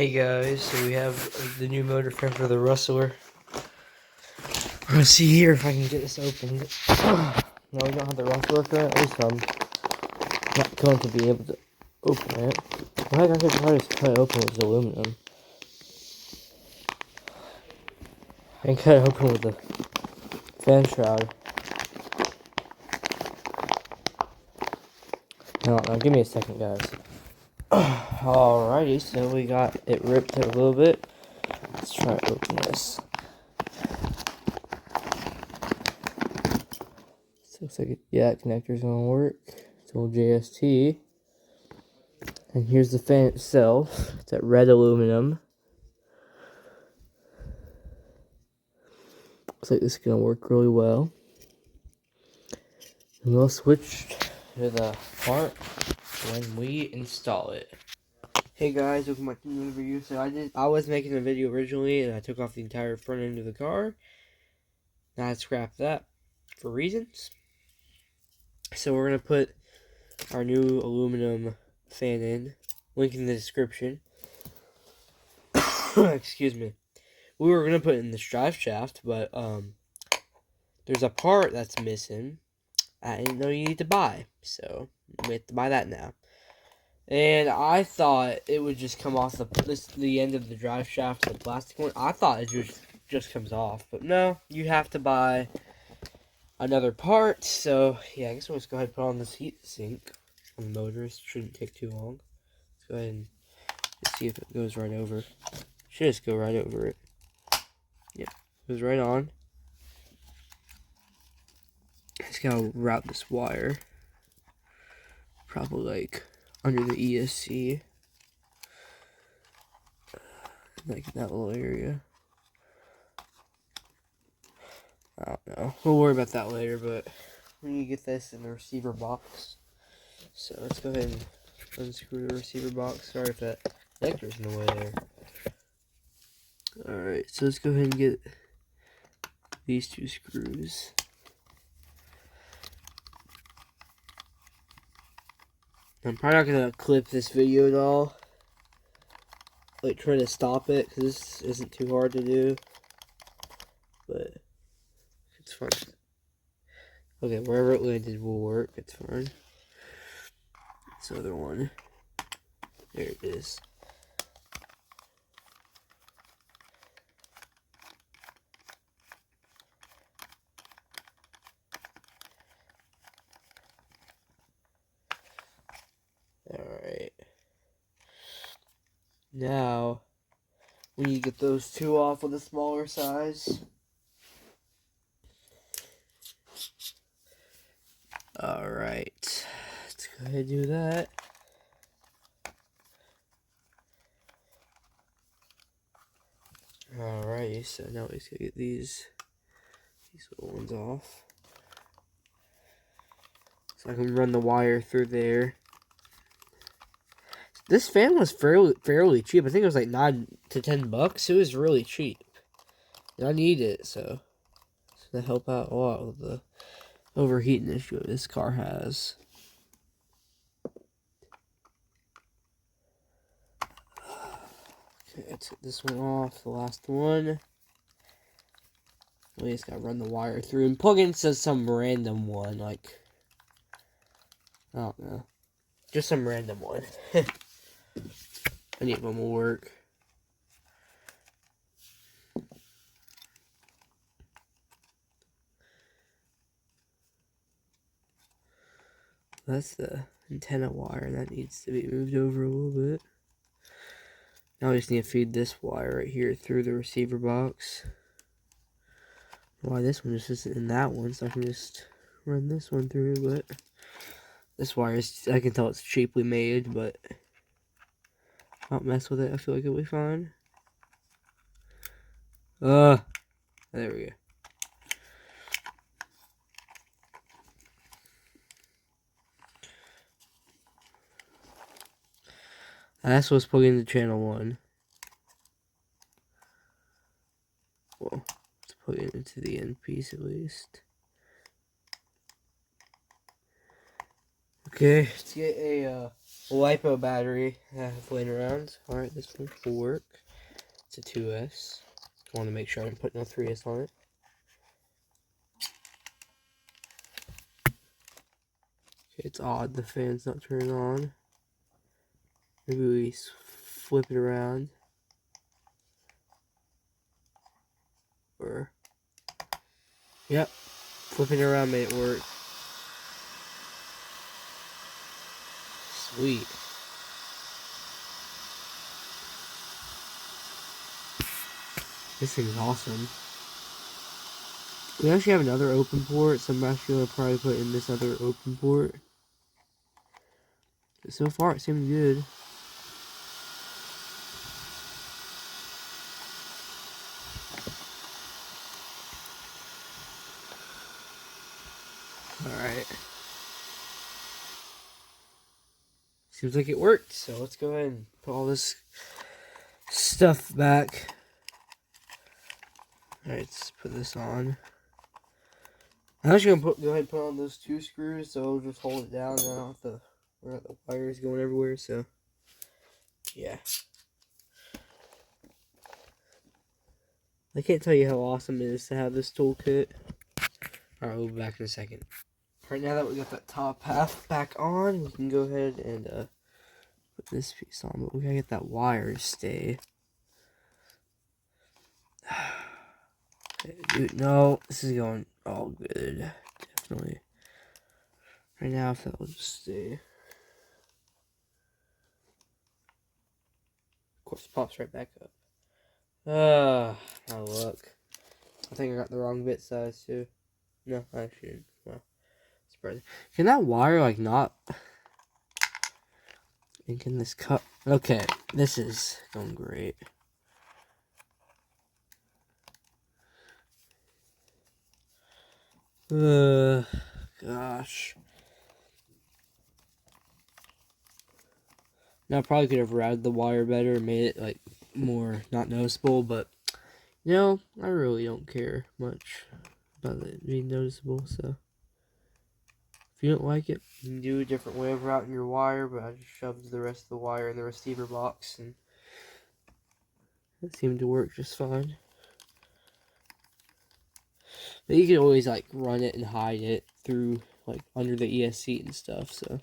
Hey guys, so we have the new motor fan for the Rustler. We're gonna see here if I can get this opened. No, we don't have the Rustler currently, so I'm not going to be able to open it. Well, I could try to cut it open with the aluminum. I can cut it open with the fan shroud. No, give me a second, guys. Alrighty, so we got it ripped a little bit. Let's try to open this. So looks like connector's gonna work. It's old JST. And here's the fan itself. It's that red aluminum. Looks like this is gonna work really well. And we'll switch to the part when we install it. Hey guys, welcome back to another video. So I was making a video originally and I took off the entire front end of the car. Now I scrapped that for reasons. So we're gonna put our new aluminum fan in. Link in the description. Excuse me. We were gonna put it in this drive shaft, but there's a part that's missing. I didn't know you need to buy, so we have to buy that now. And I thought it would just come off the end of the drive shaft, the plastic one. I thought it just comes off, but no, you have to buy another part. So yeah, I guess we'll just go ahead and put on this heat sink on the motor. It shouldn't take too long. Let's go ahead and just see if it goes right over. Should just go right over it. Yep, goes right on. Just gotta route this wire. Probably like under the ESC. Like in that little area. I don't know. We'll worry about that later, but we need to get this in the receiver box. So let's go ahead and unscrew the receiver box. Sorry if that connector's in the way there. Alright, so let's go ahead and get these two screws. I'm probably not going to clip this video at all. Like, try to stop it, because this isn't too hard to do. But it's fun. Okay, wherever it landed will work. It's fine. This other one. There it is. Alright. Now, we need to get those two off with a smaller size. Alright. Let's go ahead and do that. Alright, so now we just gotta get these little ones off. So I can run the wire through there. This fan was fairly cheap. I think it was like $9 to $10. It was really cheap. And I need it, so it's gonna help out a lot with the overheating issue this car has. Okay, let's get this one off, the last one. We just gotta run the wire through and plug into some random one, like, I don't know. Just some random one. Any of them will work. That's the antenna wire that needs to be moved over a little bit. Now I just need to feed this wire right here through the receiver box. Why this one just isn't in that one, so I can just run this one through, but this wire is, I can tell it's cheaply made, but I don't mess with it. I feel like it'll be fine. There we go. That's what's plugged into channel 1. Well, let's plug it into the end piece at least. Okay, let's get a LiPo battery I have laying around. Alright, this one will work. It's a 2S. I want to make sure I didn't put no 3S on it. Okay, it's odd the fan's not turning on. Maybe we flip it around. Or, yep, flipping it around made it work. Sweet. This thing's awesome. We actually have another open port, so I'm actually going to probably put in this other open port. But so far, it seems good. Alright. Seems like it worked, so let's go ahead and put all this stuff back. Alright, let's put this on. I'm actually going to go ahead and put on those 2 screws, so I'll just hold it down and I don't have to worry about the wires going everywhere, so yeah. I can't tell you how awesome it is to have this toolkit. Alright, we'll be back in a second. Right now that we got that top half back on, we can go ahead and put this piece on, but we gotta get that wire to stay. Dude, no, this is going all good. Definitely. Right now, if that will just stay. Of course, it pops right back up. My luck. I think I got the wrong bit size too. No, I actually didn't. Wow. Surprising. Can that wire, like, not... And can this cut... Okay, this is going great. Gosh. Now I probably could have routed the wire better and made it, like, more not noticeable, but, you know, I really don't care much about it being noticeable, so. If you don't like it, you can do a different way of routing your wire, but I just shoved the rest of the wire in the receiver box, and it seemed to work just fine. But you can always, like, run it and hide it through, like, under the ESC and stuff, so.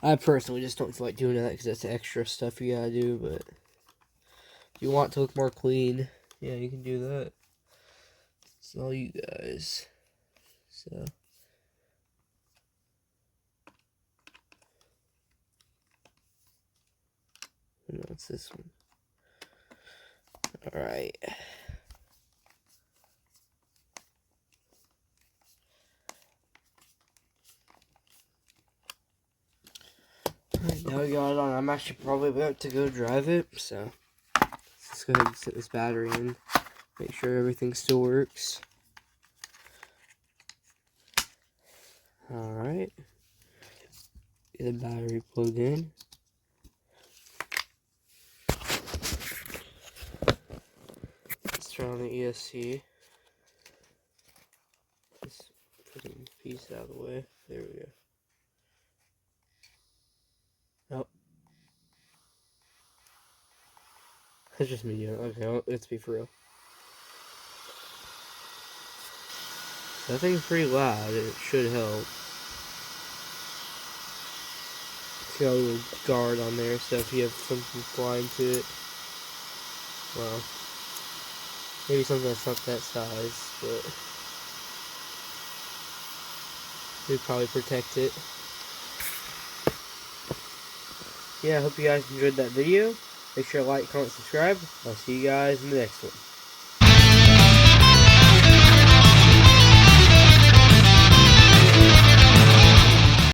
I personally just don't feel like doing that because that's extra stuff you gotta do, but if you want to look more clean, yeah, you can do that. It's all you guys. So. No, it's this one. Alright. Alright, now we got it on. I'm actually probably about to go drive it, so let's go ahead and set this battery in. Make sure everything still works. Alright. Get the battery plugged in. Let's turn on the ESC. This freaking piece out of the way. There we go. Oh. That's just me. Okay, well, let's be for real. That thing's pretty loud. It should help. It's got a little guard on there, so if you have something flying to it, well, maybe something that's not that size, but we'd probably protect it. Yeah, I hope you guys enjoyed that video. Make sure to like, comment, subscribe. I'll see you guys in the next one.